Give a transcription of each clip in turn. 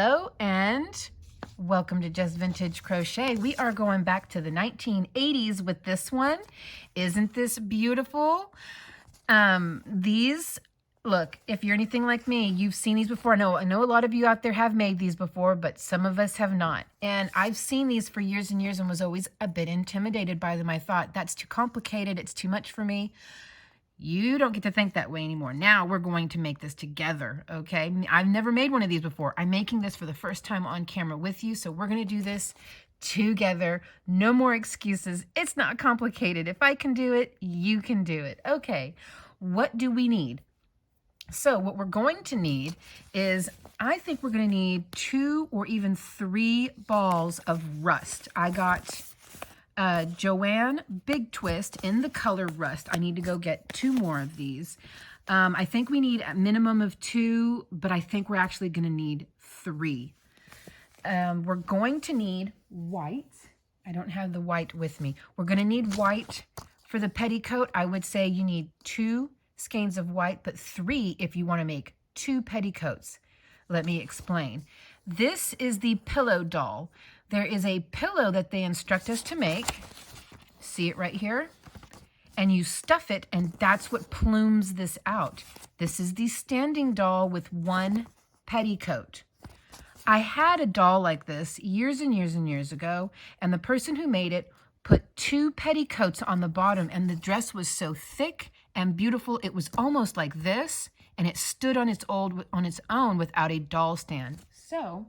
Hello and welcome to Just Vintage Crochet. We are going back to the 1980s with this one. Isn't this beautiful? Look, if you're anything like me, you've seen these before. I know a lot of you out there have made these before, but some of us have not. And I've seen these for years and years and was always a bit intimidated by them. I thought, that's too complicated. It's too much for me. You don't get to think that way anymore. Now we're going to make this together, okay? I've never made one of these before. I'm making this for the first time on camera with you, so we're going to do this together. No more excuses. It's not complicated. If I can do it, you can do it. Okay, what do we need? So what we're going to need is, I think we're going to need 2 or even 3 balls of rust. I got Joanne Big Twist in the color Rust. I need to go get 2 more of these. I think we need a minimum of 2, but I think we're actually going to need 3. We're going to need white. I don't have the white with me. We're going to need white for the petticoat. I would say you need 2 skeins of white, but 3 if you want to make 2 petticoats. Let me explain. This is the pillow doll. There is a pillow that they instruct us to make. See it right here? And you stuff it, and that's what plumes this out. This is the standing doll with 1 petticoat. I had a doll like this years and years and years ago, and the person who made it put 2 petticoats on the bottom, and the dress was so thick and beautiful, it was almost like this, and it stood on its own without a doll stand. So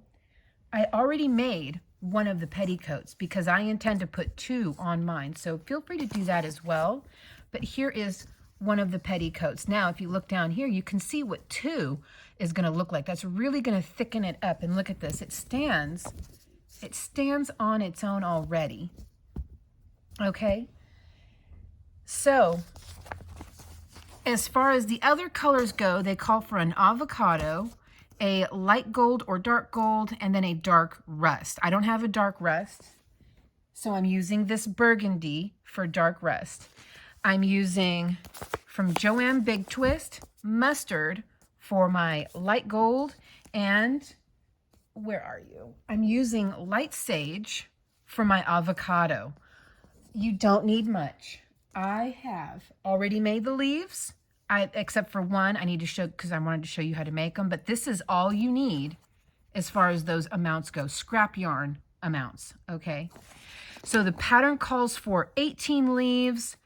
I already made one of the petticoats because I intend to put 2 on mine. So feel free to do that as well. But here is one of the petticoats. Now, if you look down here, you can see what 2 is going to look like. That's really going to thicken it up. And look at this. It stands on its own already. Okay. So as far as the other colors go, they call for an avocado, a light gold or dark gold, and then a dark rust. I don't have a dark rust, so I'm using this burgundy for dark rust. I'm using, from Joanne Big Twist, mustard for my light gold, and where are you? I'm using light sage for my avocado. You don't need much. I have already made the leaves. Except for one, I need to show, because I wanted to show you how to make them, but this is all you need as far as those amounts go, scrap yarn amounts, okay? So the pattern calls for 18 leaves,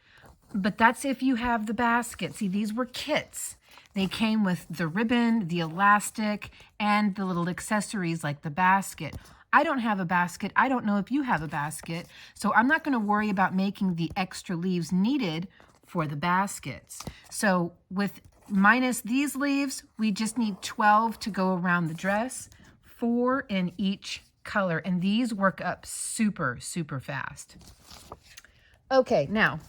but that's if you have the basket. See, these were kits. They came with the ribbon, the elastic, and the little accessories like the basket. I don't have a basket. I don't know if you have a basket, so I'm not going to worry about making the extra leaves needed for the baskets. So with minus these leaves, we just need 12 to go around the dress, 4 in each color, and these work up super, super fast. Okay, now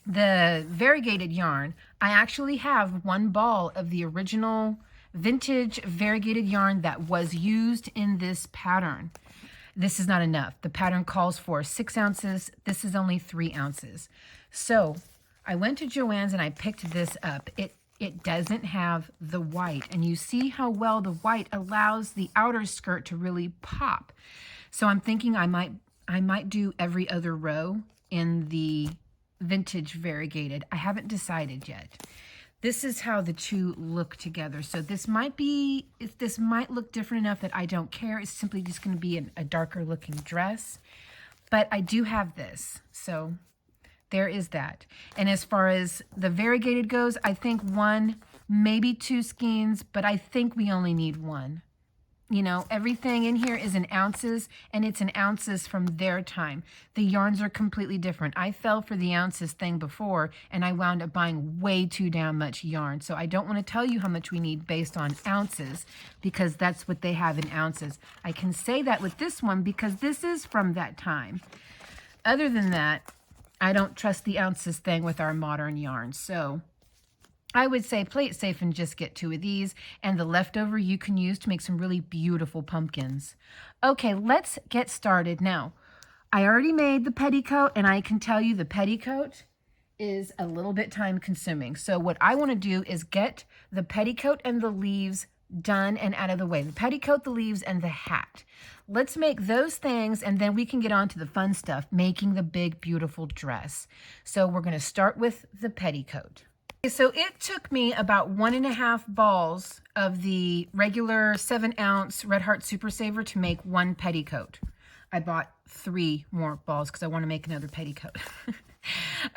the variegated yarn, I actually have 1 ball of the original vintage variegated yarn that was used in this pattern. This is not enough. The pattern calls for 6 ounces. This is only 3 ounces. So I went to Joann's and I picked this up. It doesn't have the white, and you see how well the white allows the outer skirt to really pop. So I'm thinking I might do every other row in the vintage variegated. I haven't decided yet. This is how the 2 look together. So this might look different enough that I don't care. It's simply just going to be a darker looking dress. But I do have this. So there is that. And as far as the variegated goes, I think 1, maybe 2 skeins, but I think we only need 1. You know, everything in here is in ounces, and it's in ounces from their time. The yarns are completely different. I fell for the ounces thing before, and I wound up buying way too damn much yarn. So I don't want to tell you how much we need based on ounces, because that's what they have in ounces. I can say that with this one because this is from that time. Other than that, I don't trust the ounces thing with our modern yarns. So I would say play it safe and just get 2 of these, and the leftover you can use to make some really beautiful pumpkins. Okay, let's get started. Now, I already made the petticoat, and I can tell you the petticoat is a little bit time consuming. So what I want to do is get the petticoat and the leaves done and out of the way. The petticoat, the leaves, and the hat. Let's make those things, and then we can get on to the fun stuff, making the big, beautiful dress. So we're going to start with the petticoat. Okay, so it took me about 1.5 balls of the regular 7-ounce Red Heart Super Saver to make one petticoat. I bought 3 more balls because I want to make another petticoat.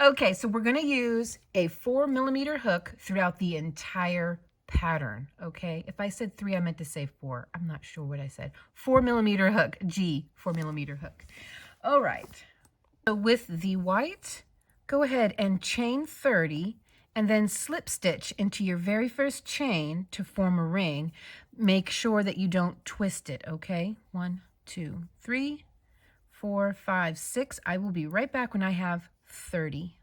Okay, so we're going to use a 4mm hook throughout the entire pattern. Okay, if I said 3, I meant to say 4. I'm not sure what I said. 4mm hook, G, 4mm hook. All right, so with the white, go ahead and chain 30 and then slip stitch into your very first chain to form a ring. Make sure that you don't twist it, okay? 1, 2, 3, 4, 5, 6. I will be right back when I have 30.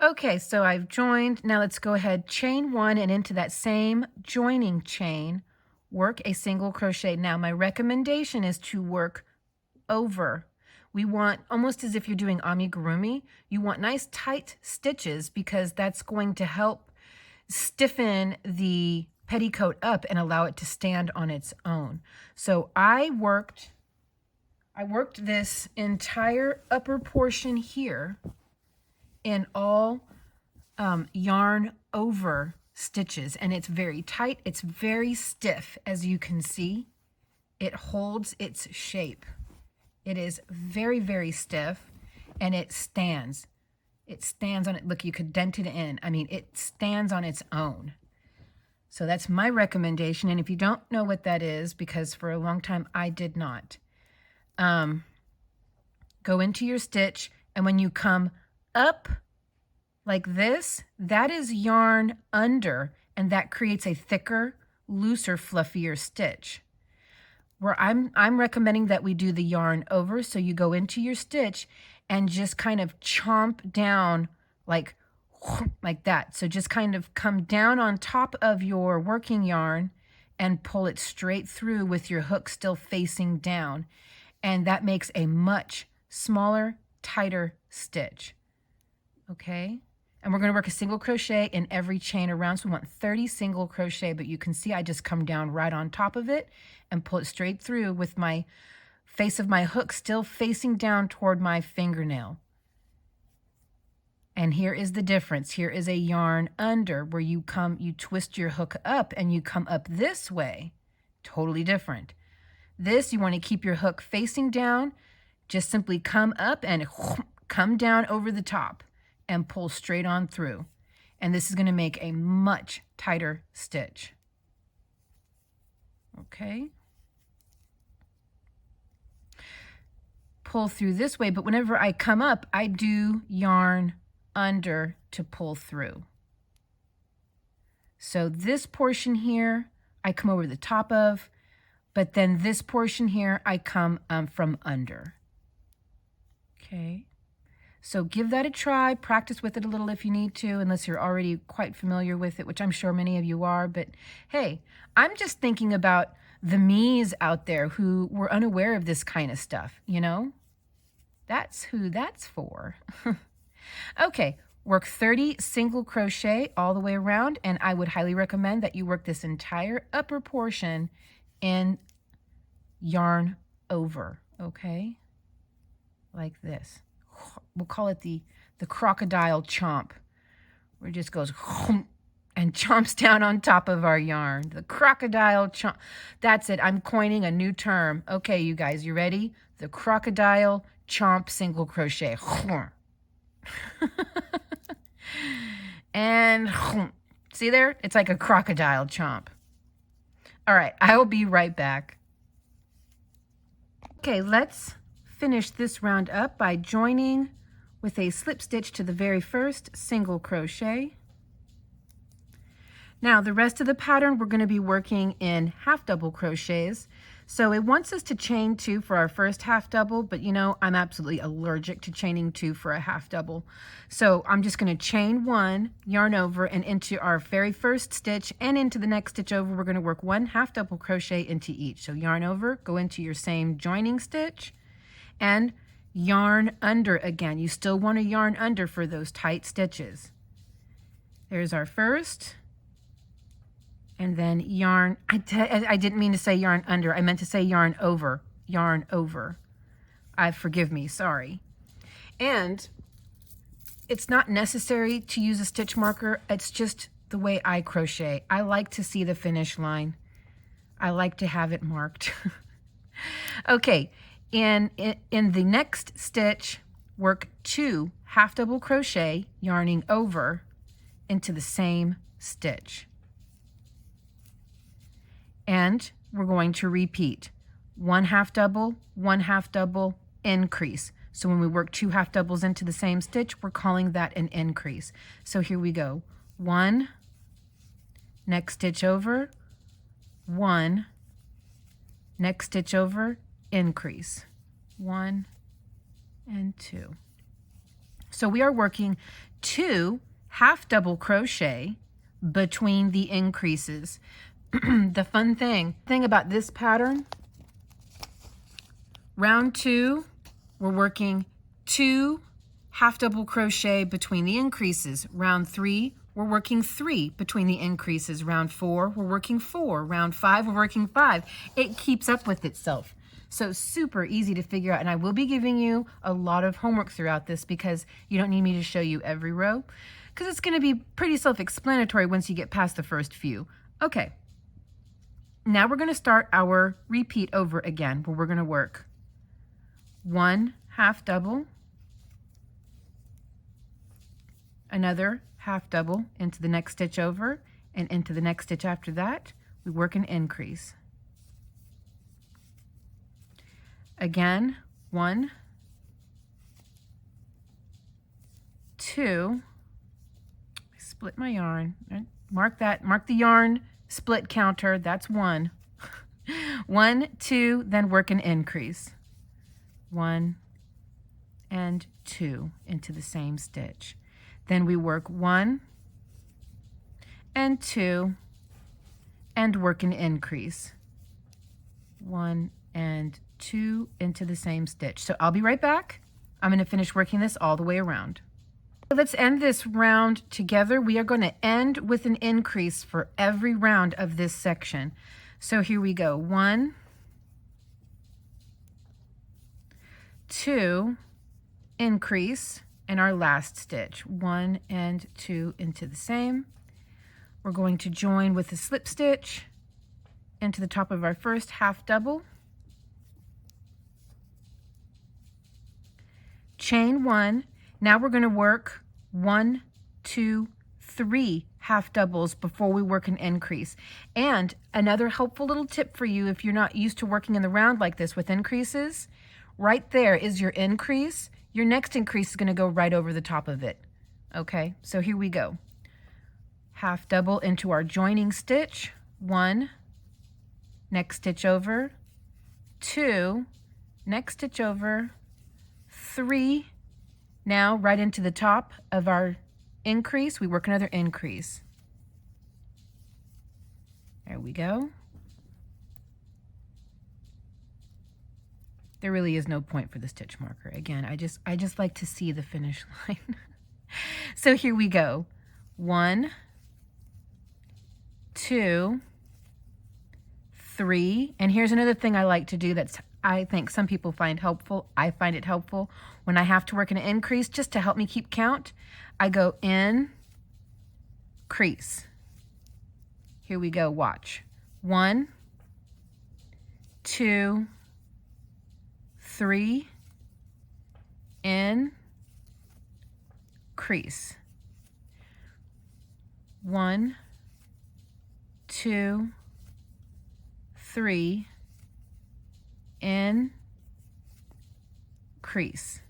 Okay, so I've joined. Now let's go ahead, chain 1, and into that same joining chain, work a single crochet. Now my recommendation is to work over. We want, almost as if you're doing amigurumi, you want nice tight stitches because that's going to help stiffen the petticoat up and allow it to stand on its own. So I worked this entire upper portion here in all yarn over stitches, and it's very tight, it's very stiff. As you can see, it holds its shape. It is very, very stiff, and it stands on it. Look, you could dent it in. I mean, it stands on its own. So that's my recommendation. And if you don't know what that is, because for a long time I did not, go into your stitch, and when you come up like this, that is yarn under, and that creates a thicker, looser, fluffier stitch. Where I'm recommending that we do the yarn over, so you go into your stitch and just kind of chomp down like that. So just kind of come down on top of your working yarn and pull it straight through with your hook still facing down. And that makes a much smaller, tighter stitch. Okay, and we're going to work a single crochet in every chain around. So we want 30 single crochet, but you can see I just come down right on top of it and pull it straight through with my face of my hook still facing down toward my fingernail. And here is the difference. Here is a yarn under where you twist your hook up and you come up this way. Totally different. This, you want to keep your hook facing down. Just simply come up and come down over the top and pull straight on through. And this is going to make a much tighter stitch. Okay. Pull through this way, but whenever I come up, I do yarn under to pull through. So this portion here, I come over the top of, but then this portion here, I come from under. Okay. So give that a try, practice with it a little if you need to, unless you're already quite familiar with it, which I'm sure many of you are. But hey, I'm just thinking about the me's out there who were unaware of this kind of stuff, you know? That's who that's for. Okay, work 30 single crochet all the way around, and I would highly recommend that you work this entire upper portion in yarn over, okay? Like this. We'll call it the crocodile chomp, where it just goes and chomps down on top of our yarn. The crocodile chomp. That's it. I'm coining a new term. Okay, you guys, you ready? The crocodile chomp single crochet. And see there? It's like a crocodile chomp. All right, I will be right back. Okay, let's finish this round up by joining with a slip stitch to the very first single crochet. Now the rest of the pattern we're going to be working in half double crochets. So it wants us to chain 2 for our first half double, but you know, I'm absolutely allergic to chaining 2 for a half double. So I'm just going to chain 1, yarn over, and into our very first stitch and into the next stitch over, we're going to work 1 half double crochet into each. So yarn over, go into your same joining stitch, and yarn under again. You still want to yarn under for those tight stitches. There's our first, and then yarn. I didn't mean to say yarn under. I meant to say yarn over. Yarn over. Forgive me, sorry. And it's not necessary to use a stitch marker. It's just the way I crochet. I like to see the finish line. I like to have it marked. Okay, in the next stitch, work 2 half double crochet, yarning over into the same stitch. And we're going to repeat 1 half double, 1 half double, increase. So when we work 2 half doubles into the same stitch, we're calling that an increase. So here we go. 1, next stitch over, 1, next stitch over, increase. 1 and 2. So we are working 2 half double crochet between the increases. The fun thing about this pattern, round 2, we're working 2 half double crochet between the increases. Round 3, we're working 3 between the increases. Round 4, we're working 4. Round 5, we're working 5. It keeps up with itself. So super easy to figure out. And I will be giving you a lot of homework throughout this because you don't need me to show you every row, because it's going to be pretty self-explanatory once you get past the first few. Okay. Now we're going to start our repeat over again, where we're going to work 1 half double, another half double into the next stitch over, and into the next stitch after that, we work an increase. Again, 1, 2, split my yarn, mark that, mark the yarn split counter, that's 1. 1, 2, then work an increase. 1 and 2 into the same stitch. Then we work 1 and 2 and work an increase. 1 and 2 into the same stitch. So I'll be right back. I'm going to finish working this all the way around. Let's end this round together. We are going to end with an increase for every round of this section. So here we go. 1, 2, increase, and our last stitch. 1 and 2 into the same. We're going to join with a slip stitch into the top of our first half double. Chain 1. Now we're going to work 1, 2, 3 half doubles before we work an increase. And another helpful little tip for you if you're not used to working in the round like this with increases, right there is your increase. Your next increase is going to go right over the top of it. Okay, so here we go. Half double into our joining stitch, 1, next stitch over, 2, next stitch over, 3, now right into the top of our increase, we work another increase. There we go. There really is no point for the stitch marker. Again, I just like to see the finish line. So here we go. 1, 2, 3, and here's another thing I like to do that's I think some people find helpful. I find it helpful when I have to work an increase just to help me keep count. I go in, crease. Here we go, watch. 1, 2, 3, in, crease. 1, 2, 3, in, crease.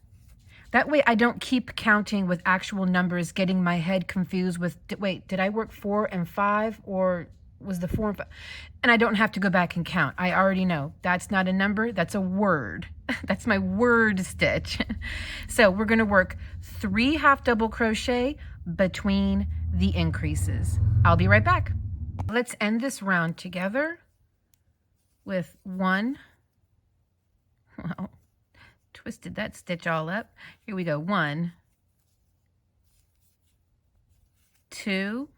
That way I don't keep counting with actual numbers, getting my head confused with, wait, did I work 4 and 5 or was the 4 and 5? And I don't have to go back and count. I already know that's not a number, that's a word. That's my word stitch. So we're going to work 3 half double crochet between the increases. I'll be right back. Let's end this round together with 1, well, twisted that stitch all up. Here we go. 1, 2,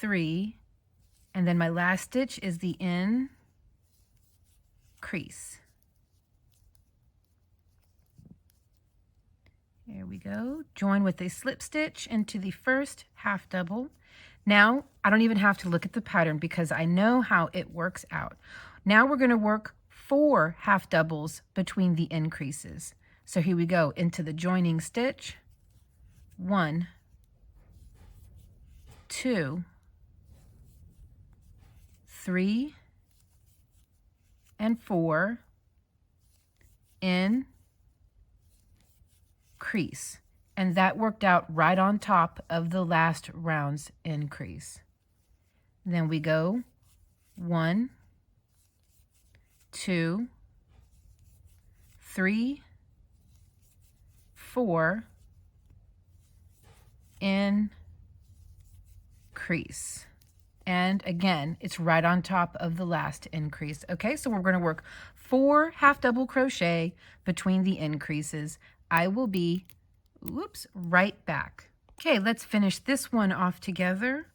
3, and then my last stitch is the increase. There we go. Join with a slip stitch into the first half double. Now, I don't even have to look at the pattern because I know how it works out. Now we're going to work 4 half doubles between the increases. So here we go, into the joining stitch. 1, 2, 3, and 4, increase. And that worked out right on top of the last round's increase. Then we go 1, 2, 3, 4, increase. And again, it's right on top of the last increase. Okay, so we're going to work 4 half double crochet between the increases. I will be, right back. Okay, let's finish this one off together.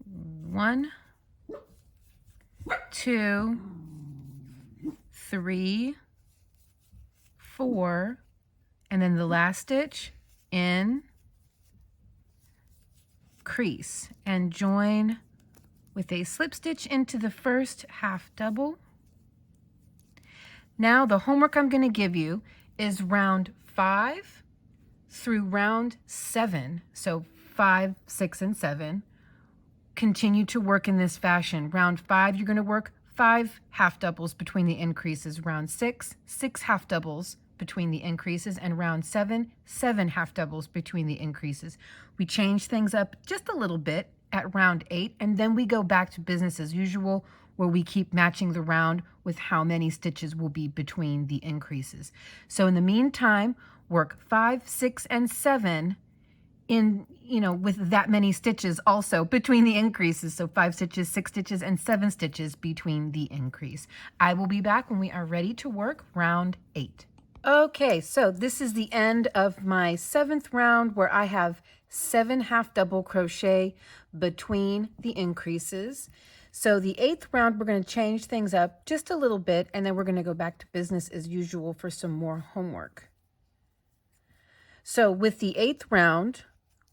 1, 2, 3, 4, and then the last stitch, increase, and join with a slip stitch into the first half double. Now the homework I'm going to give you is round 5 through round 7. So 5, 6, and 7. Continue to work in this fashion. Round 5, you're going to work 5 half doubles between the increases. Round 6, 6 half doubles between the increases, and round 7, 7 half doubles between the increases. We change things up just a little bit at round 8, and then we go back to business as usual, where we keep matching the round with how many stitches will be between the increases. So in the meantime, work 5, 6, and 7 in, with that many stitches also between the increases. So 5 stitches, 6 stitches, and 7 stitches between the increase. I will be back when we are ready to work round 8. Okay, so this is the end of my 7th round, where I have 7 half double crochet between the increases. So the 8th round, we're going to change things up just a little bit, and then we're going to go back to business as usual for some more homework. So with the 8th round,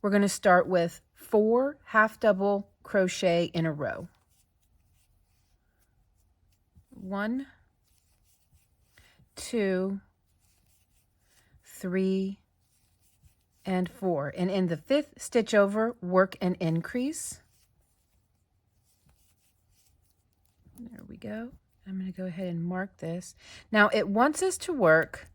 we're going to start with 4 half double crochet in a row. 1, 2, 3, and 4. And in the 5th stitch over, work an increase. There we go. I'm going to go ahead and mark this. Now it wants us to work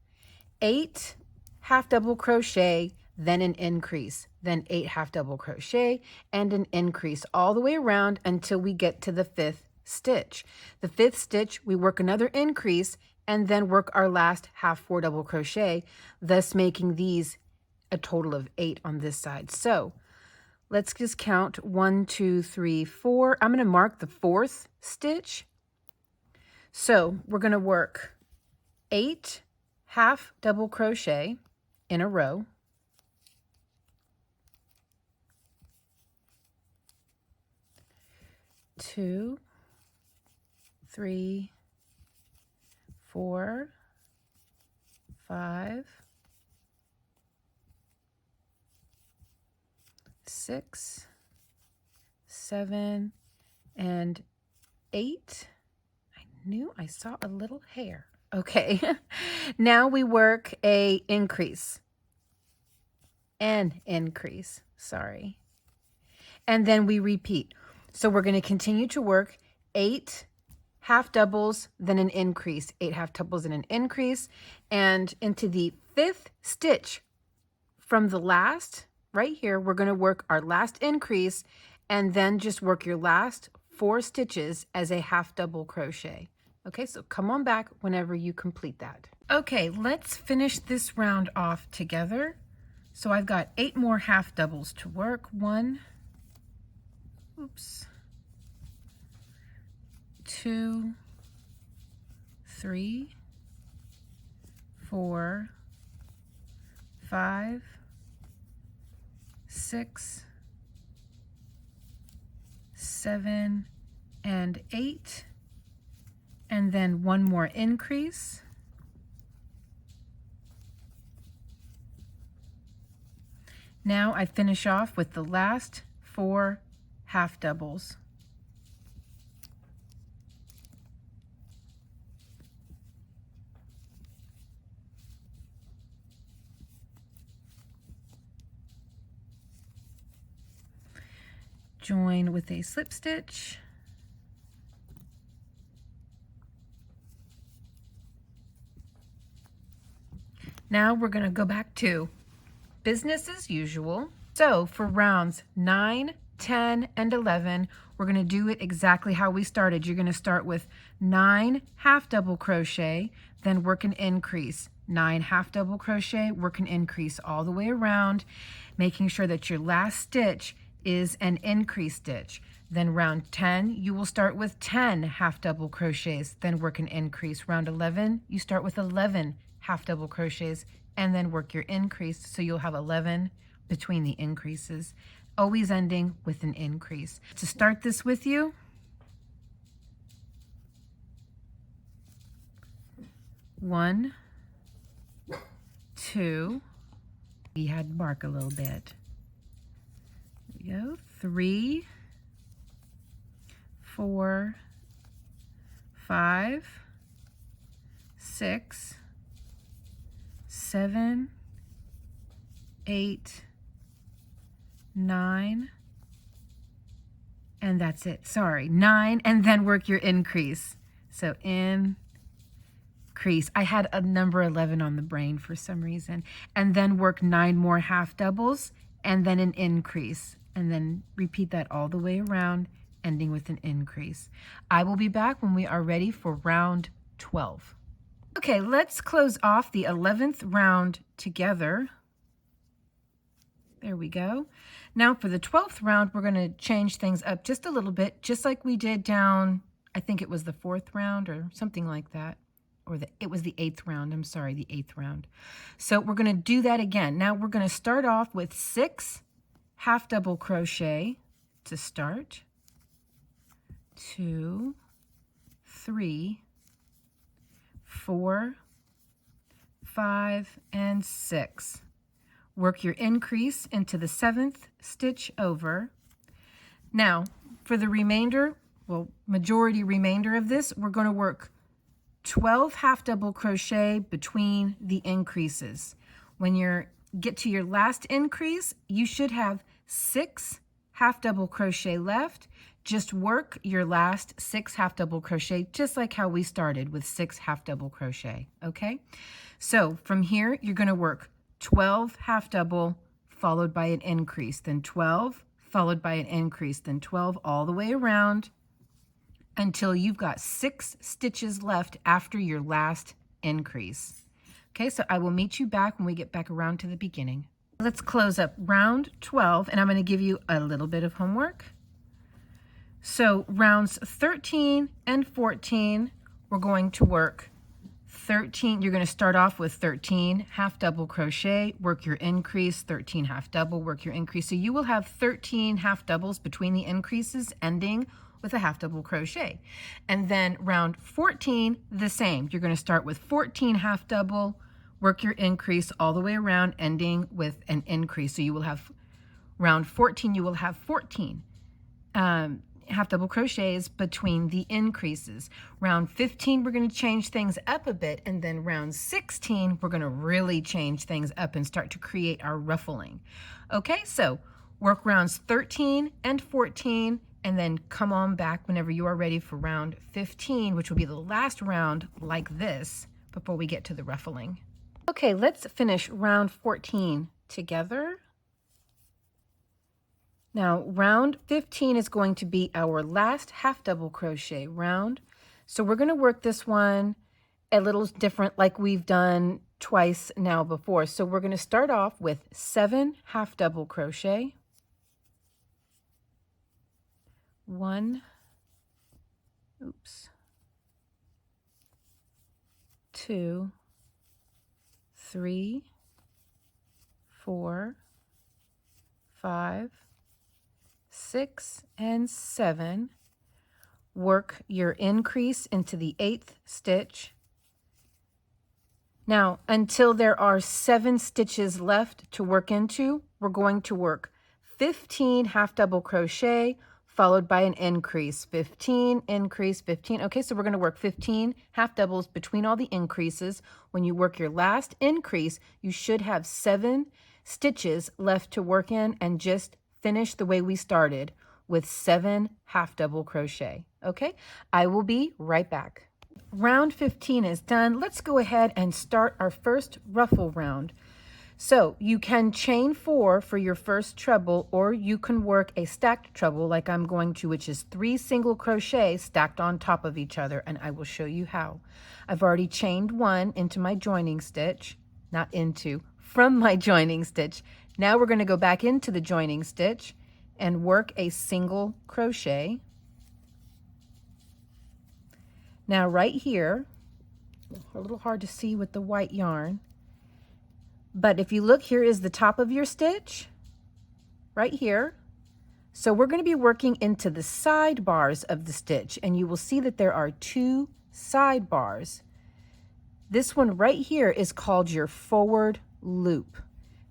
8 half double crochet, then an increase, then 8 half double crochet, and an increase all the way around until we get to the 5th stitch. The 5th stitch, we work another increase and then work our last half 4 double crochet, thus making these a total of 8 on this side. So let's just count 1, 2, 3, 4. I'm going to mark the 4th stitch. So we're going to work 8 half double crochet in a row. 2, 3, 4, 5, 6, 7, and 8. I knew I saw a little hair. Okay, now we work an increase, sorry. And then we repeat. So we're going to continue to work 8 half doubles, then an increase, 8 half doubles and an increase, and into the 5th stitch from the last, right here, we're going to work our last increase and then just work your last 4 stitches as a half double crochet. Okay, so come on back whenever you complete that. Okay, let's finish this round off together. So I've got 8 more half doubles to work. 1, 2, 3, 4, 5, 6, 7 and 8, and then one more increase. Now I finish off with the last 4 half doubles. Join with a slip stitch. Now we're going to go back to business as usual. So for rounds 9, 10, and 11, we're going to do it exactly how we started. You're going to start with 9 half double crochet, then work an increase. 9 half double crochet, work an increase all the way around, making sure that your last stitch is an increase stitch. Then round 10, you will start with 10 half double crochets, then work an increase. Round 11, you start with 11 half double crochets and then work your increase. So you'll have 11 between the increases, always ending with an increase. To start this with you, one, two, we had to mark a little bit. There we go. 3, 4, 5, 6, 7, 8, 9, and that's it. Sorry, 9, and then work your increase. So increase. I had a number 11 on the brain for some reason. And then work 9 more half doubles, and then an increase. And then repeat that all the way around, ending with an increase. I will be back when we are ready for round 12. Okay, let's close off the 11th round together. There we go. Now for the 12th round, we're going to change things up just a little bit, just like we did down, I think it was the 4th round or something like that. Or it was the 8th round, I'm sorry, the 8th round. So we're going to do that again. Now we're going to start off with 6 half double crochet to start. 2, 3, 4, 5, and 6. Work your increase into the 7th stitch over. Now, for the remainder, well, majority remainder of this, we're going to work 12 half double crochet between the increases. When you get to your last increase, you should have 6 half double crochet left. Just work your last 6 half double crochet, just like how we started with 6 half double crochet, okay? So from here, you're going to work 12 half double followed by an increase, then 12 followed by an increase, then 12 all the way around until you've got 6 stitches left after your last increase. Okay, so I will meet you back when we get back around to the beginning. Let's close up round 12, and I'm going to give you a little bit of homework. So rounds 13 and 14, we're going to work 13. You're going to start off with 13 half double crochet, work your increase, 13 half double, work your increase. So you will have 13 half doubles between the increases, ending with a half double crochet. And then round 14, the same. You're going to start with 14 half double, work your increase all the way around, ending with an increase. So you will have round 14, you will have 14 half double crochets between the increases. Round 15, we're going to change things up a bit, and then round 16, we're going to really change things up and start to create our ruffling. Okay, so work rounds 13 and 14, and then come on back whenever you are ready for round 15, which will be the last round like this before we get to the ruffling. Okay, let's finish round 14 together. Now, round 15 is going to be our last half double crochet round. So we're going to work this one a little different like we've done twice now before. So we're going to start off with 7 half double crochet. 1, 2, 3, 4, 5, 6 and 7. Work your increase into the 8th stitch. Now, until there are 7 stitches left to work into, we're going to work 15 half double crochet followed by an increase. 15, increase, 15. Okay, so we're going to work 15 half doubles between all the increases. When you work your last increase, you should have 7 stitches left to work in, and just finish the way we started with 7 half double crochet. Okay, I will be right back. Round 15 is done. Let's go ahead and start our first ruffle round. So you can chain 4 for your first treble, or you can work a stacked treble like I'm going to, which is 3 single crochet stacked on top of each other, and I will show you how. I've already chained 1 into my joining stitch, not into, from my joining stitch. Now we're going to go back into the joining stitch and work a single crochet. Now right here, a little hard to see with the white yarn, but if you look, here is the top of your stitch, right here. So we're going to be working into the side bars of the stitch, and you will see that there are 2 side bars. This one right here is called your forward loop.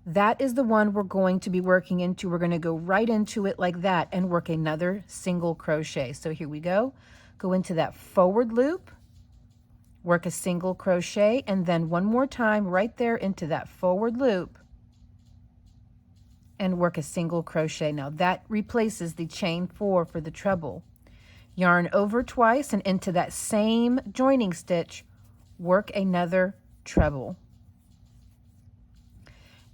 That is the one we're going to be working into. We're going to go right into it like that and work another single crochet. So here we go. Go into that forward loop, work a single crochet, and then one more time right there into that forward loop and work a single crochet. Now that replaces the chain 4 for the treble. Yarn over twice and into that same joining stitch, work another treble.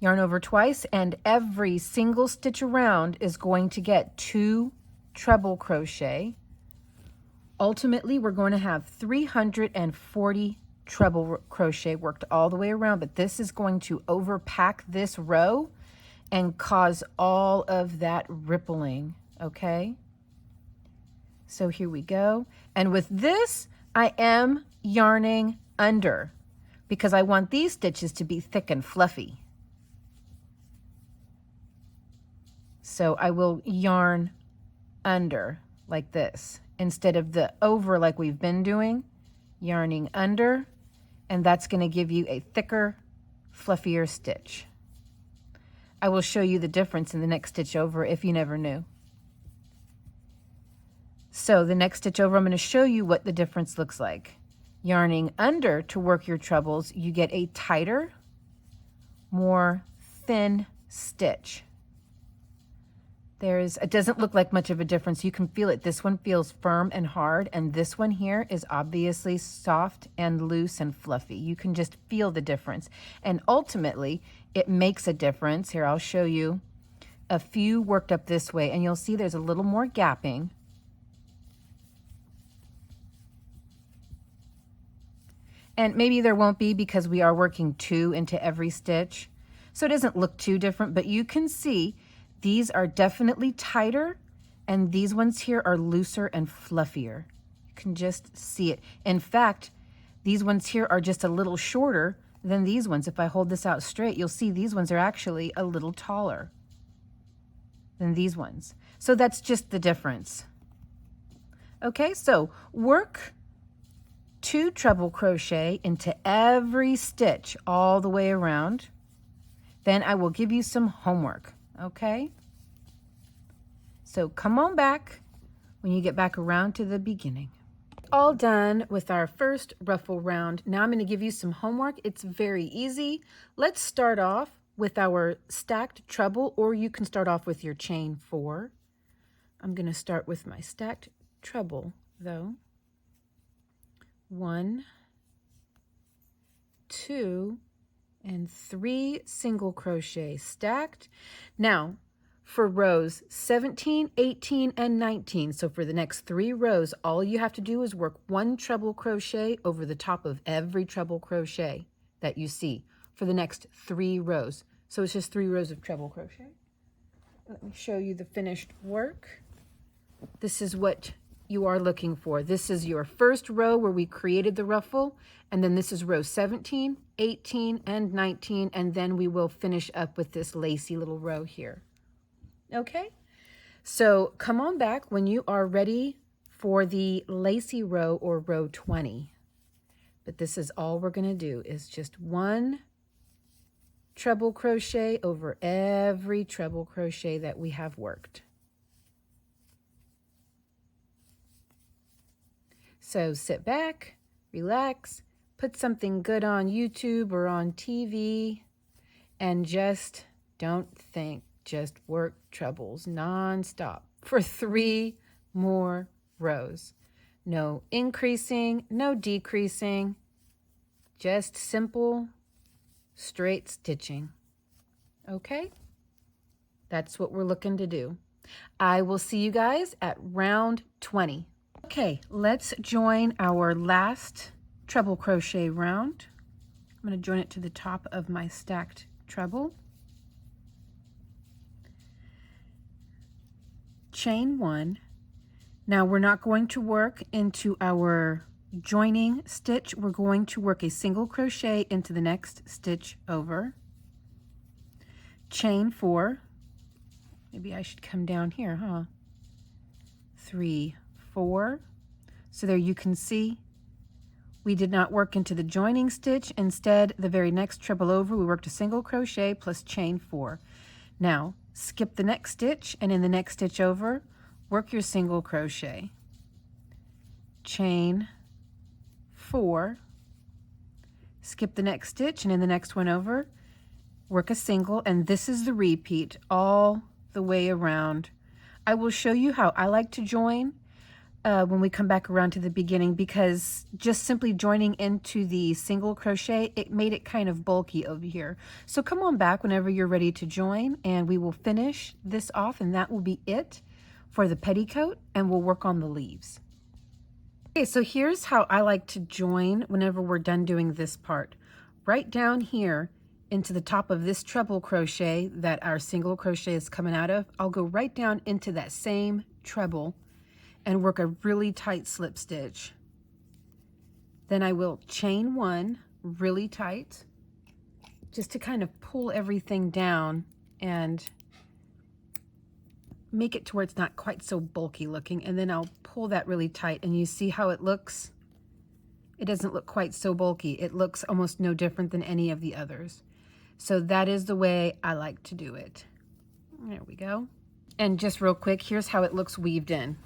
Yarn over twice, and every single stitch around is going to get 2 treble crochet. Ultimately, we're going to have 340 treble crochet worked all the way around, but this is going to overpack this row and cause all of that rippling, okay? So here we go. And with this, I am yarning under because I want these stitches to be thick and fluffy. So I will yarn under like this instead of the over like we've been doing, yarning under, and that's going to give you a thicker, fluffier stitch. I will show you the difference in the next stitch over if you never knew. So the next stitch over, I'm going to show you what the difference looks like. Yarning under to work your trebles, you get a tighter, more thin stitch. It doesn't look like much of a difference. You can feel it. This one feels firm and hard, and this one here is obviously soft and loose and fluffy. You can just feel the difference. And ultimately, it makes a difference. Here, I'll show you a few worked up this way, and you'll see there's a little more gapping. And maybe there won't be because we are working 2 into every stitch. So it doesn't look too different, but you can see these are definitely tighter, and these ones here are looser and fluffier. You can just see it. In fact, these ones here are just a little shorter than these ones. If I hold this out straight, you'll see these ones are actually a little taller than these ones. So that's just the difference. Okay, so work 2 treble crochet into every stitch all the way around. Then I will give you some homework. Okay, so come on back when you get back around to the beginning. All done with our first ruffle round. Now I'm going to give you some homework. It's very easy. Let's start off with our stacked treble, or you can start off with your chain 4. I'm going to start with my stacked treble though. 1, 2, and 3 single crochet stacked. Now for rows 17, 18, and 19, so for the next 3 rows, all you have to do is work 1 treble crochet over the top of every treble crochet that you see for the next 3 rows. So it's just 3 rows of treble crochet. Let me show you the finished work. This is what you are looking for. This is your first row where we created the ruffle, and then this is row 17, 18, and 19, and then we will finish up with this lacy little row here. Okay, So come on back when you are ready for the lacy row or row 20. But this is all we're going to do is just one treble crochet over every treble crochet that we have worked. So sit back, relax, put something good on YouTube or on TV, and just don't think. Just work trebles non-stop for 3 more rows. No increasing, no decreasing, just simple, straight stitching. Okay? That's what we're looking to do. I will see you guys at round 20. Okay, let's join our last treble crochet round. I'm going to join it to the top of my stacked treble. Chain 1. Now we're not going to work into our joining stitch. We're going to work a single crochet into the next stitch over. Chain 4. Maybe I should come down here, huh? 3, 4. So there you can see we did not work into the joining stitch. Instead, the very next treble over, we worked a single crochet plus chain 4. Now, skip the next stitch, and in the next stitch over, work your single crochet. Chain 4. Skip the next stitch, and in the next one over, work a single, and this is the repeat all the way around. I will show you how I like to join when we come back around to the beginning, because just simply joining into the single crochet, it made it kind of bulky over here. So come on back whenever you're ready to join, and we will finish this off, and that will be it for the petticoat, and we'll work on the leaves. Okay, so here's how I like to join whenever we're done doing this part. Right down here into the top of this treble crochet that our single crochet is coming out of, I'll go right down into that same treble and work a really tight slip stitch. Then I will chain 1 really tight just to kind of pull everything down and make it to where it's not quite so bulky looking, and then I'll pull that really tight, and you see how it looks? It doesn't look quite so bulky. It looks almost no different than any of the others. So that is the way I like to do it. There we go. And just real quick, here's how it looks weaved in.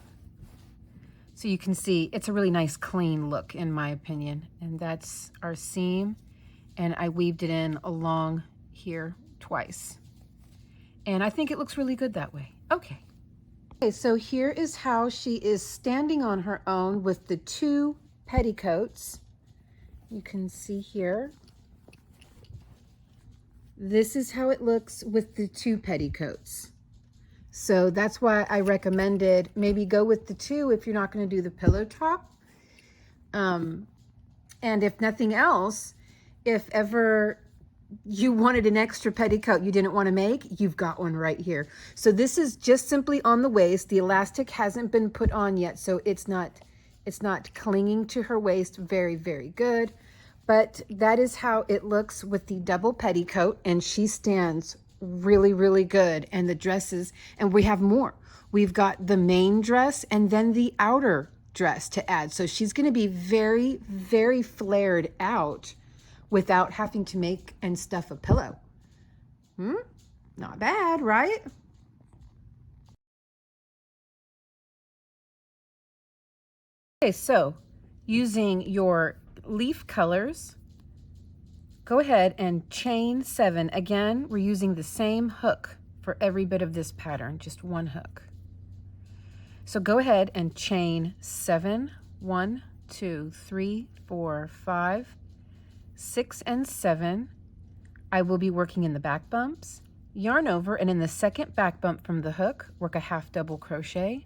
So you can see it's a really nice clean look in my opinion. And that's our seam, and I weaved it in along here twice. And I think it looks really good that way. Okay. Okay, so here is how she is standing on her own with the 2 petticoats. You can see here. This is how it looks with the 2 petticoats. So that's why I recommended maybe go with the 2 if you're not going to do the pillow top. And if nothing else, if ever you wanted an extra petticoat you didn't want to make, you've got one right here. So this is just simply on the waist. The elastic hasn't been put on yet, so it's not clinging to her waist. Very, very good. But that is how it looks with the double petticoat, and she stands really, really good. And the dresses, and we have more. We've got the main dress and then the outer dress to add. So she's going to be very, very flared out without having to make and stuff a pillow. Not bad, right? Okay, so using your leaf colors, go ahead and chain 7. Again, we're using the same hook for every bit of this pattern, just 1 hook. So go ahead and chain 7, 1, 2, 3, 4, 5, 6, and 7. I will be working in the back bumps, yarn over, and in the second back bump from the hook, work a half double crochet.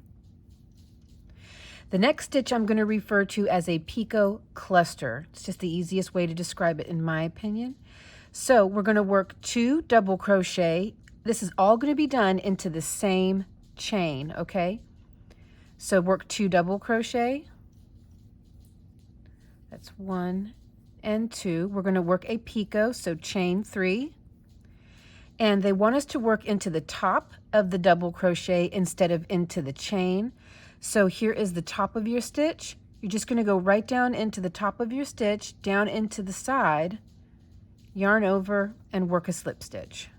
The next stitch I'm going to refer to as a picot cluster. It's just the easiest way to describe it in my opinion. So we're going to work 2 double crochet. This is all going to be done into the same chain, okay? So work 2 double crochet. That's 1 and 2. We're going to work a picot, so chain 3. And they want us to work into the top of the double crochet instead of into the chain. So here is the top of your stitch. You're just going to go right down into the top of your stitch, down into the side, yarn over, and work a slip stitch.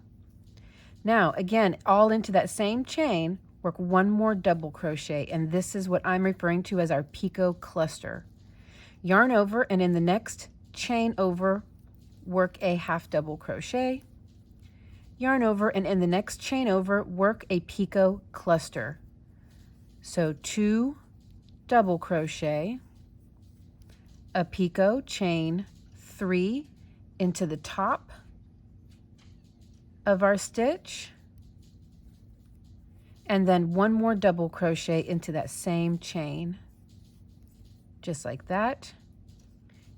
Now again, all into that same chain, work one more double crochet, and this is what I'm referring to as our picot cluster. Yarn over, and in the next chain over, work a half double crochet. Yarn over, and in the next chain over, work a picot cluster. So 2 double crochet, a picot, chain 3 into the top of our stitch, and then one more double crochet into that same chain, just like that.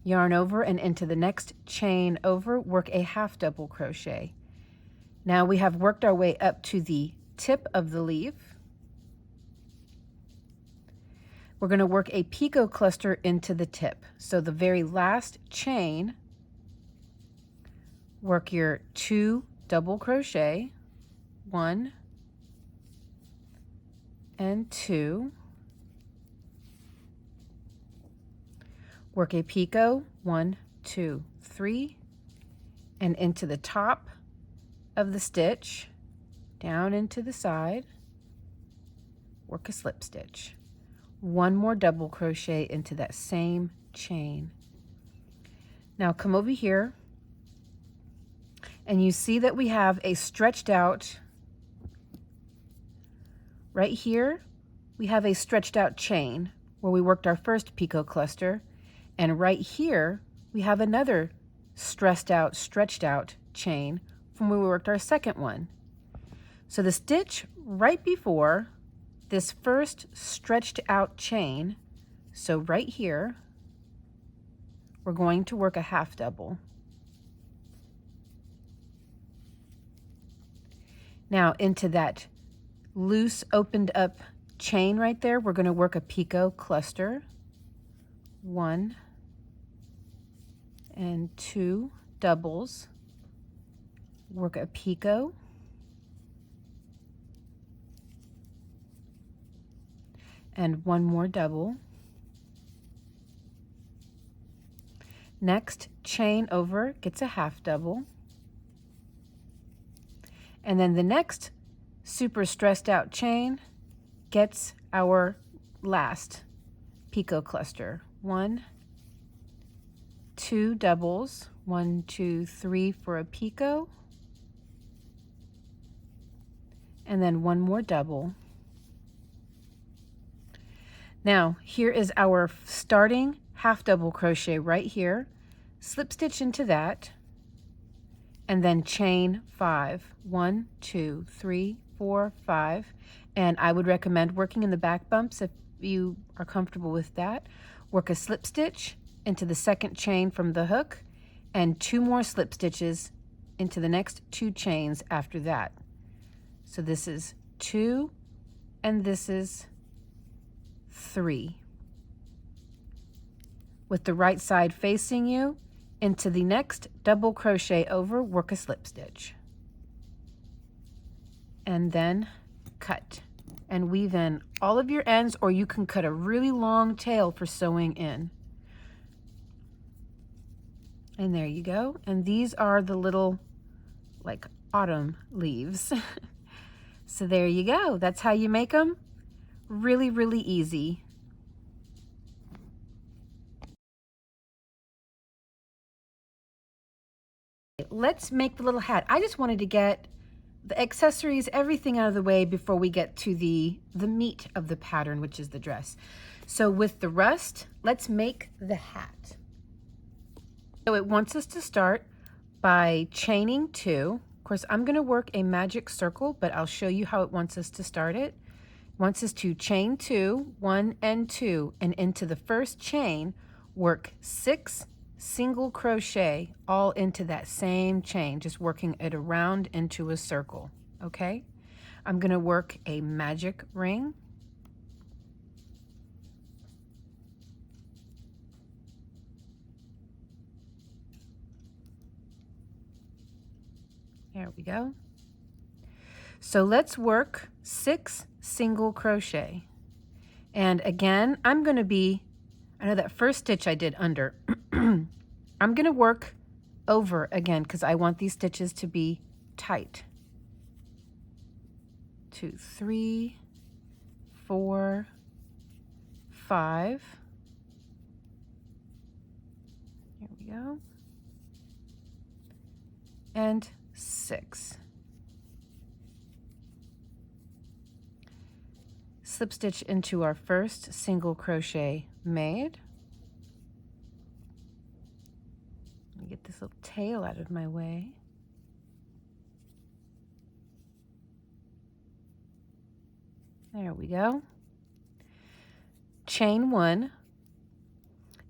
Yarn over, and into the next chain over, work a half double crochet. Now we have worked our way up to the tip of the leaf. We're going to work a picot cluster into the tip. So the very last chain, work your 2 double crochet, 1 and 2, work a picot, 1, 2, 3, and into the top of the stitch, down into the side, work a slip stitch. One more double crochet into that same chain. Now come over here, and you see that we have a stretched out, right here, we have a stretched out chain where we worked our first picot cluster, and right here we have another stretched out chain from where we worked our second one. So the stitch right before this first stretched out chain, so right here, we're going to work a half double. Now into that loose opened up chain right there, we're going to work a picot cluster, 1 and 2 doubles, work a picot, and one more double. Next chain over gets a half double, and then the next super stressed out chain gets our last picot cluster, 1, 2 doubles, 1, 2, 3 for a picot, and then one more double. Now here is our starting half double crochet right here, slip stitch into that, and then chain 5, 1, 2, 3, 4, 5, and I would recommend working in the back bumps if you are comfortable with that. Work a slip stitch into the second chain from the hook, and 2 more slip stitches into the next 2 chains after that. So this is 2 and this is 3. With the right side facing you, into the next double crochet over, work a slip stitch, and then cut and weave in all of your ends, or you can cut a really long tail for sewing in. And there you go. And these are the little like autumn leaves. So there you go. That's how you make them. Really, really easy. Let's make the little hat. I just wanted to get the accessories, everything out of the way before we get to the meat of the pattern, which is the dress. So with the rust, let's make the hat. So it wants us to start by chaining 2. Of course, I'm going to work a magic circle, but I'll show you how it wants us to start it. It wants us to chain 2, 1 and 2, and into the first chain, work 6 single crochet all into that same chain, just working it around into a circle. Okay, I'm going to work a magic ring. There we go. So let's work 6 single crochet. And again, I know that first stitch I did under. I'm going to work over again because I want these stitches to be tight. 2, 3, 4, 5. Here we go. And 6. Slip stitch into our first single crochet made. Let me get this little tail out of my way. There we go. Chain 1,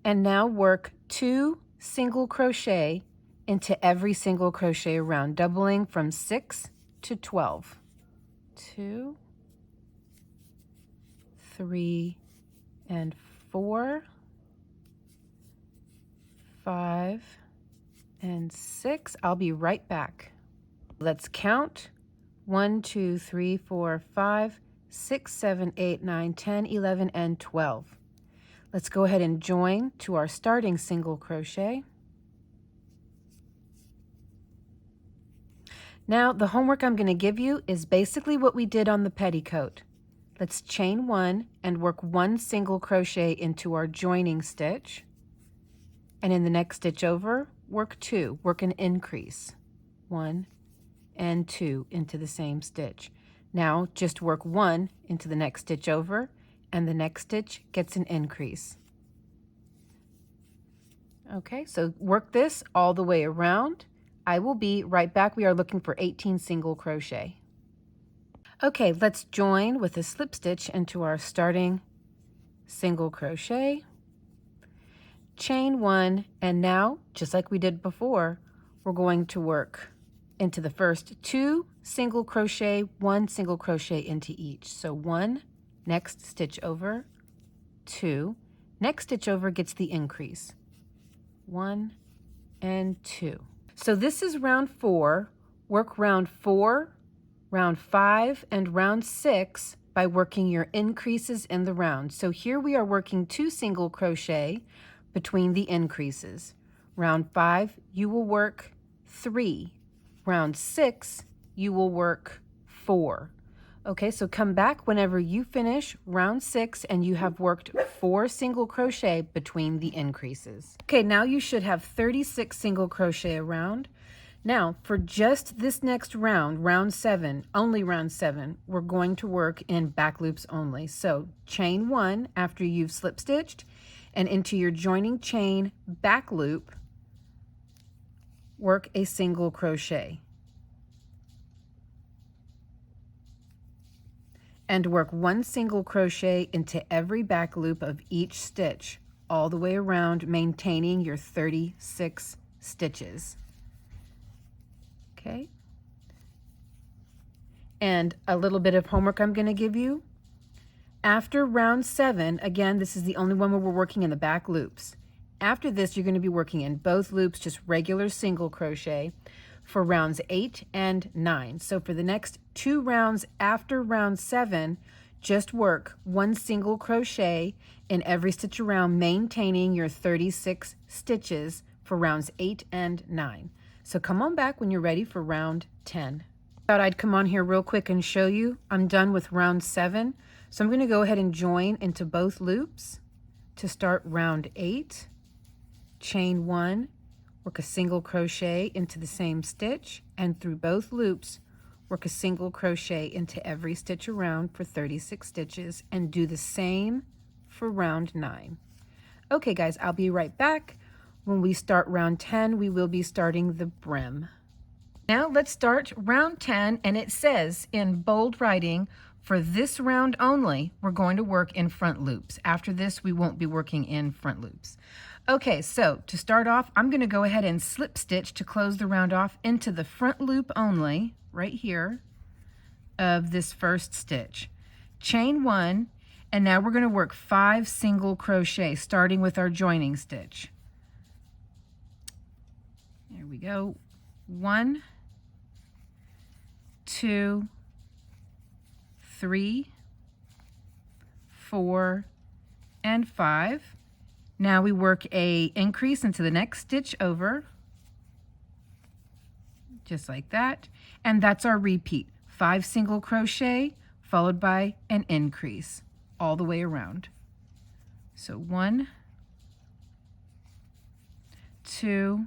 and now work 2 single crochet into every single crochet around, doubling from 6 to 12. 2, 3, and 4, 5, and 6. I'll be right back. Let's count. 1, 2, 3, 4, 5, 6, 7, 8, 9, 10, 11, and 12. Let's go ahead and join to our starting single crochet. Now, the homework I'm going to give you is basically what we did on the petticoat. Let's chain 1 and work 1 single crochet into our joining stitch. And in the next stitch over, work 2, work an increase. 1 and 2 into the same stitch. Now, just work 1 into the next stitch over, and the next stitch gets an increase. Okay, so work this all the way around. I will be right back. We are looking for 18 single crochet. Okay, let's join with a slip stitch into our starting single crochet, chain 1, and now, just like we did before, we're going to work into the first 2 single crochet, 1 single crochet into each. So 1, next stitch over, 2, next stitch over gets the increase, 1 and 2. So this is round 4. Work round 4, round 5, and round 6 by working your increases in the round. So here we are working 2 single crochet between the increases. Round 5, you will work 3. Round 6, you will work 4. Okay, so come back whenever you finish round 6 and you have worked 4 single crochet between the increases. Okay, now you should have 36 single crochet around. Now, for just this next round, round 7, only round 7, we're going to work in back loops only. So chain 1 after you've slip stitched, and into your joining chain back loop, work a single crochet. And work 1 single crochet into every back loop of each stitch, all the way around, maintaining your 36 stitches. Okay. And a little bit of homework I'm going to give you. After round 7, again, this is the only one where we're working in the back loops. After this, you're going to be working in both loops, just regular single crochet for rounds 8 and 9. So for the next 2 rounds after round 7, just work 1 single crochet in every stitch around, maintaining your 36 stitches for rounds 8 and 9. So come on back when you're ready for round 10. Thought I'd come on here real quick and show you. I'm done with round 7. So I'm going to go ahead and join into both loops to start round 8. Chain 1, work a single crochet into the same stitch, and through both loops, work a single crochet into every stitch around for 36 stitches, and do the same for round 9. Okay guys, I'll be right back. When we start round 10, we will be starting the brim. Now let's start round 10, and it says in bold writing, for this round only, we're going to work in front loops. After this, we won't be working in front loops. Okay, so to start off, I'm going to go ahead and slip stitch to close the round off into the front loop only, right here, of this first stitch. Chain 1, and now we're going to work 5 single crochet, starting with our joining stitch. There we go. 1, 2, 3, 4, and 5. Now we work a increase into the next stitch over, just like that, and that's our repeat. 5 single crochet followed by an increase all the way around. So 1, 2,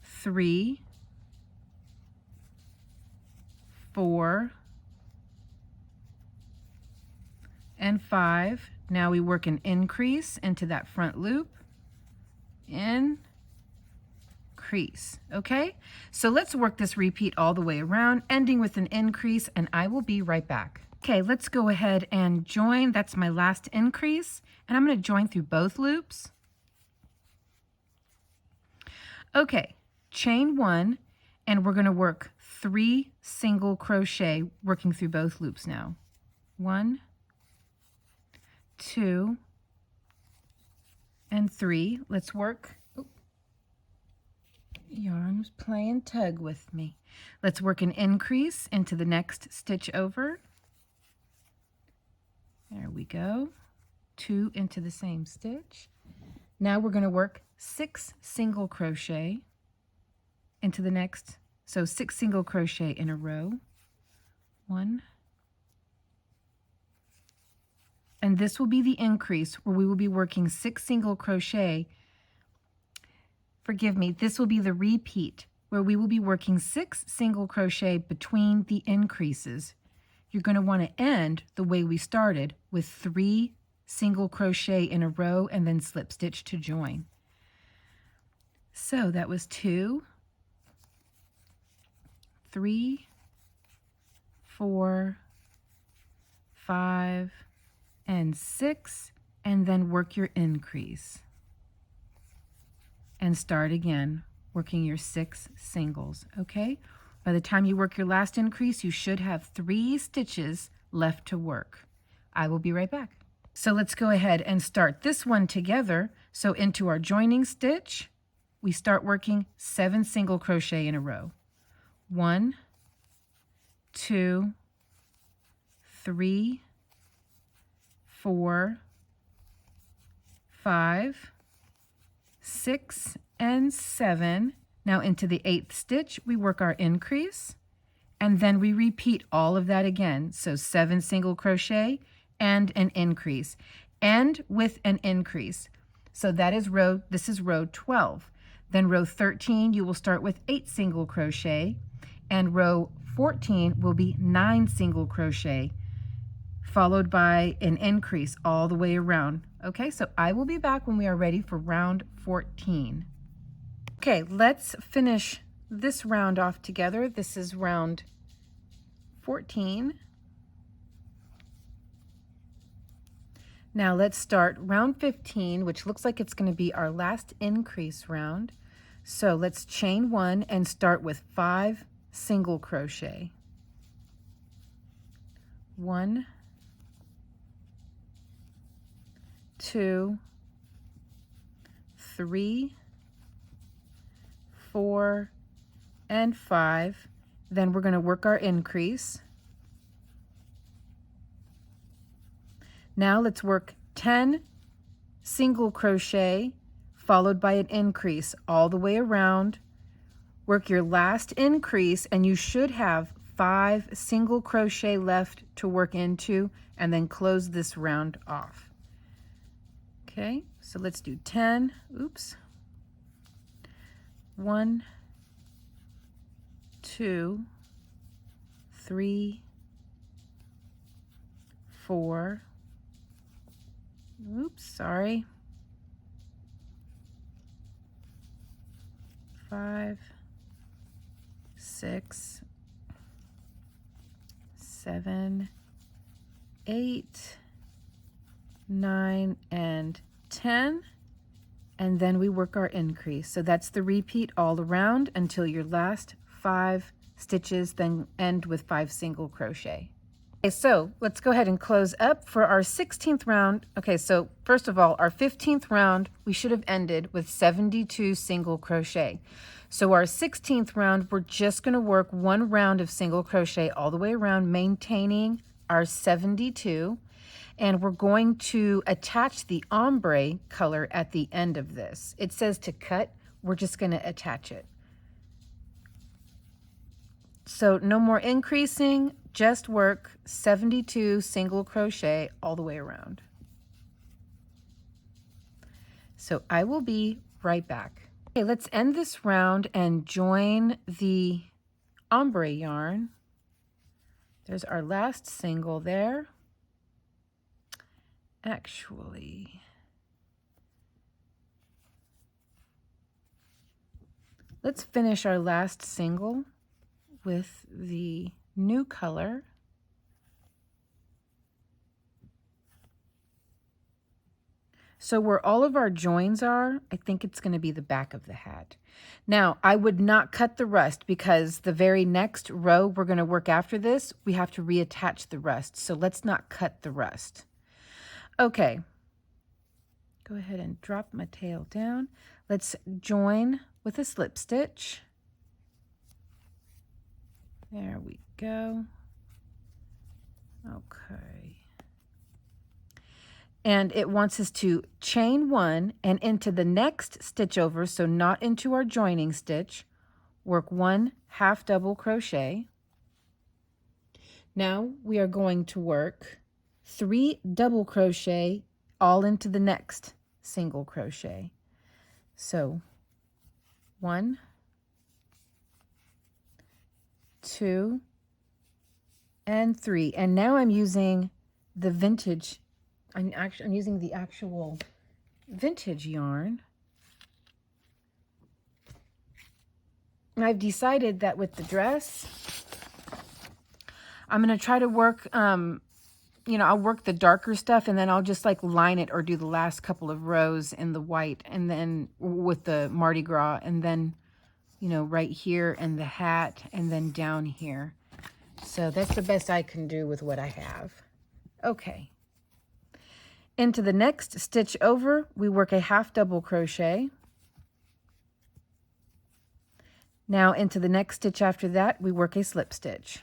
3, 4, and 5. Now we work an increase into that front loop, increase. Okay, so let's work this repeat all the way around, ending with an increase, and I will be right back. Okay, let's go ahead and join. That's my last increase, and I'm going to join through both loops. Okay, chain 1, and we're going to work 3 single crochet working through both loops now. 1, 2, and 3. Let's work. Oop. Yarn's playing tug with me. Let's work an increase into the next stitch over. There we go. 2 into the same stitch. Now we're going to work 6 single crochet into the next, so 6 single crochet in a row. 1, and this will be the increase where we will be working 6 single crochet. Forgive me, this will be the repeat where we will be working 6 single crochet between the increases. You're going to want to end the way we started with 3 single crochet in a row and then slip stitch to join. So that was 2, 3, 4, 5, and 6, and then work your increase. And start again, working your 6 singles, okay? By the time you work your last increase, you should have 3 stitches left to work. I will be right back. So let's go ahead and start this one together. So into our joining stitch, we start working 7 single crochet in a row. 1, 2, 3, 4, 5, 6, and 7. Now into the 8th stitch, we work our increase, and then we repeat all of that again. So 7 single crochet and an increase, and with an increase. So that is this is row 12. Then row 13, you will start with 8 single crochet, and row 14 will be 9 single crochet, followed by an increase all the way around. Okay, so I will be back when we are ready for round 14. Okay, let's finish this round off together. This is round 14. Now let's start round 15, which looks like it's going to be our last increase round. So let's chain 1 and start with 5 single crochet. 1, 2, 3, 4, and 5. Then we're going to work our increase. Now let's work 10 single crochet followed by an increase all the way around. Work your last increase, and you should have 5 single crochet left to work into, and then close this round off. Okay, so let's do 10. Oops. 1, 2, 3, 4. Oops, sorry. 5, 6, 7, 8, 9, and 10. And then we work our increase. So that's the repeat all around until your last 5 stitches, then end with 5 single crochet. Okay, so let's go ahead and close up for our 16th round. Okay, so first of all, our 15th round, we should have ended with 72 single crochet. So our 16th round, we're just going to work 1 round of single crochet all the way around, maintaining our 72, and we're going to attach the ombre color at the end of this. It says to cut, we're just going to attach it. So no more increasing, just work 72 single crochet all the way around. So I will be right back. Okay, let's end this round and join the ombre yarn. There's our last single there. Actually, let's finish our last single with the new color. So where all of our joins are, I think it's going to be the back of the hat. Now, I would not cut the rust because the very next row we're going to work after this, we have to reattach the rust. So let's not cut the rust. Okay, go ahead and drop my tail down. Let's join with a slip stitch. There we go. Okay. And it wants us to chain one and into the next stitch over, so not into our joining stitch, work 1 half double crochet. Now we are going to work 3 double crochet all into the next single crochet. So 1, 2, and 3. And now I'm using the vintage, I'm using the actual vintage yarn. And I've decided that with the dress, I'm going to try to work, you know, I'll work the darker stuff and then I'll just like line it or do the last couple of rows in the white and then with the Mardi Gras and then, you know, right here and the hat and then down here. So that's the best I can do with what I have. Okay. Into the next stitch over, we work a half double crochet. Now into the next stitch after that, we work a slip stitch.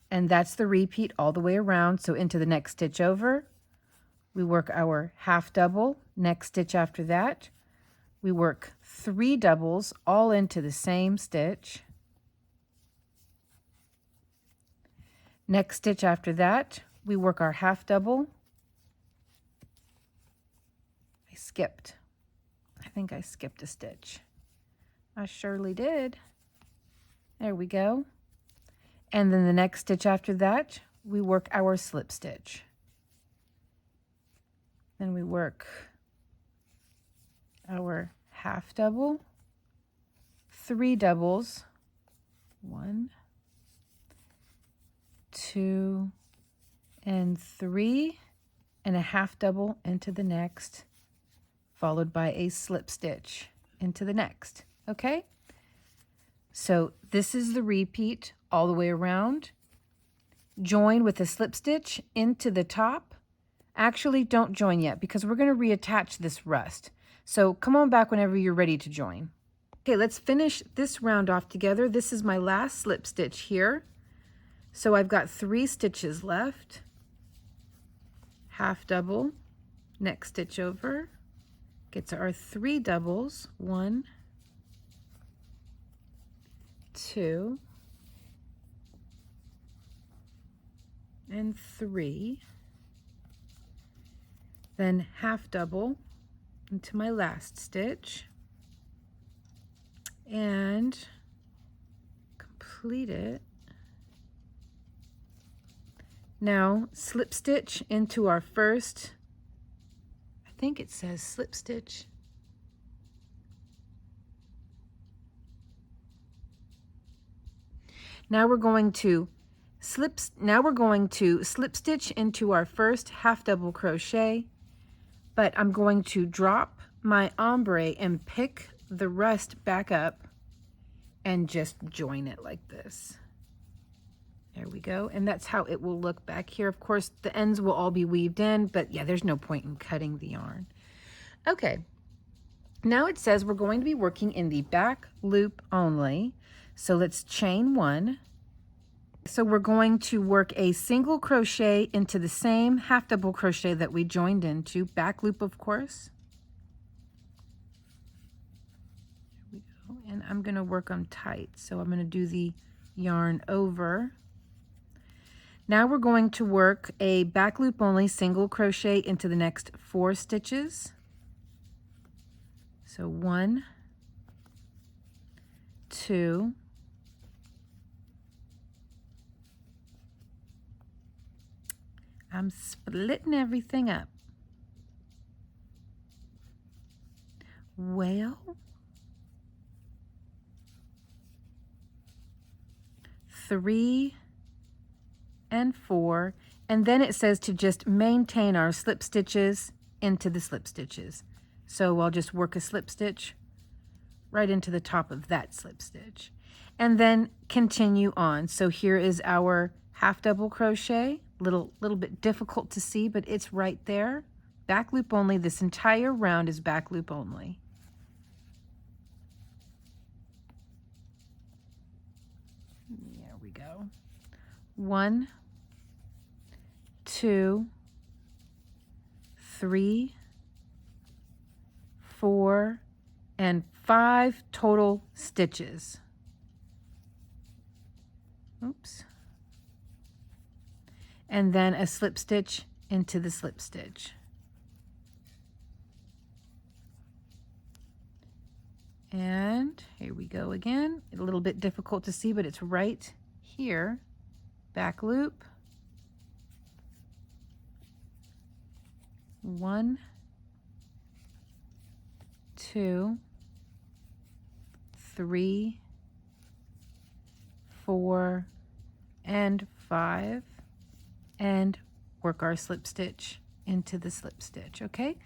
And that's the repeat all the way around. So into the next stitch over, we work our half double. Next stitch after that, we work 3 doubles all into the same stitch. Next stitch after that, we work our half double. I think I skipped a stitch. I surely did. There we go. And then the next stitch after that, we work our slip stitch. Then we work our half double, 3 doubles, 1, 2, and 3, and a half double into the next, followed by a slip stitch into the next. Okay? So this is the repeat all the way around. Join with a slip stitch into the top. Actually, don't join yet because we're going to reattach this rust. So come on back whenever you're ready to join. Okay, let's finish this round off together. This is my last slip stitch here. So I've got 3 stitches left. Half double, next stitch over, gets our 3 doubles, 1, 2, and 3, then half double into my last stitch and complete it. Now slip stitch into our first, I think it says slip stitch. Now we're going to slip stitch into our first half double crochet, but I'm going to drop my ombre and pick the rust back up and just join it like this. There we go. And that's how it will look back here. Of course, the ends will all be weaved in, but yeah, there's no point in cutting the yarn. Okay. Now it says we're going to be working in the back loop only. So let's chain 1, So we're going to work a single crochet into the same half double crochet that we joined into, back loop of course. There we go. And I'm going to work them tight. So I'm going to do the yarn over. Now we're going to work a back loop only single crochet into the next 4 stitches. So 1, 2, I'm splitting everything up. Well, 3 and 4, and then it says to just maintain our slip stitches into the slip stitches. So I'll just work a slip stitch right into the top of that slip stitch and then continue on. So here is our half double crochet, little bit difficult to see, but it's right there. Back loop only. This entire round is back loop only. There we go. 1, 2, 3, 4, and 5 total stitches. Oops. And then a slip stitch into the slip stitch. And here we go again. A little bit difficult to see, but it's right here. Back loop. 1, 2, 3, 4, and 5, and work our slip stitch into the slip stitch. Okay,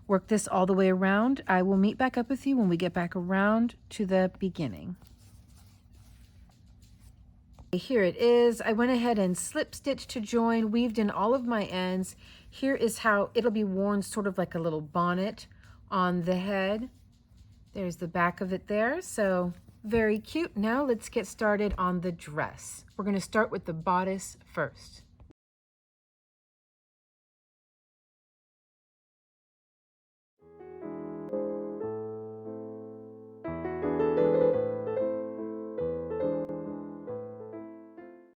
work this all the way around. I will meet back up with you when we get back around to the beginning. Here it is. I went ahead and slip stitched to join, weaved in all of my ends. Here is how it'll be worn, sort of like a little bonnet on the head. There's the back of it there. So very cute. Now let's get started on the dress. We're going to start with the bodice first.